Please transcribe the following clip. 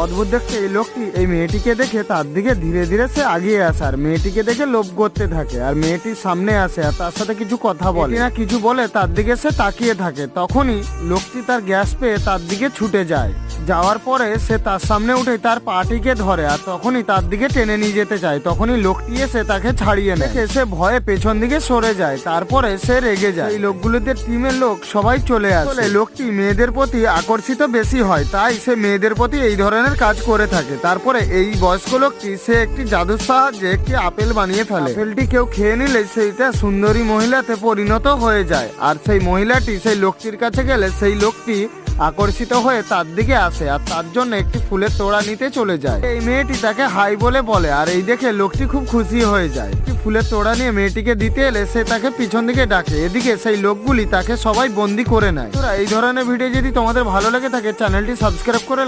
অদ্ভুত দেখতে এই লোকটি এই মেয়েটিকে দেখে তার দিকে ধীরে ধীরে সে আগিয়ে আসে আর মেয়েটিকে দেখে লোভ করতে থাকে আর মেয়েটির সামনে আসে আর তার সাথে কিছু কথা বলে না কিছু বলে তার দিকে সে তাকিয়ে থাকে। তখনই লোকটি তার গ্যাস পেয়ে তার দিকে ছুটে যায়। যাওয়ার পরে সে তার সামনে উঠে তার পাটিকে ধরে আর তখনই তার দিকে টেনে নিয়ে যেতে চায়। তখনই লোকটি এসে তাকে ছাড়িয়ে নেয়। সে ভয়ে পেছন দিকে সরে যায়। তারপরে সে রেগে যায়। এই লোকগুলোদের টিমের লোক সবাই চলে আসে। লোকটি মেয়েদের প্রতি আকর্ষিত বেশি হয়, তাই সে মেয়েদের প্রতি এই ধরনের কাজ করে থাকে। তারপরে এই বয়স্ক লোকটি সে একটি জাদুর সাহায্যে একটি আপেল বানিয়ে ফেলে। আপেলটি কেউ খেয়ে নিলে সেইটা সুন্দরী মহিলাতে পরিণত হয়ে যায় আর সেই মহিলাটি সেই লোকটির কাছে গেলে সেই লোকটি আকর্ষিত হয়ে তার দিকে আসে আর তার জন্য একটি ফুলের তোড়া নিতে চলে যায়। এই মেয়েটি তাকে হাই বলে আর এই দেখে লোকটি খুব খুশি হয়ে যায়। ফুলের তোড়া নিয়ে মেয়েটিকে দিতে এলে সে তাকে পিছন দিকে ডাকে। এদিকে সেই লোকগুলি তাকে সবাই বন্দি করে নেয়। এই ধরনের ভিডিও যদি তোমাদের ভালো লেগে থাকে চ্যানেলটি সাবস্ক্রাইব করে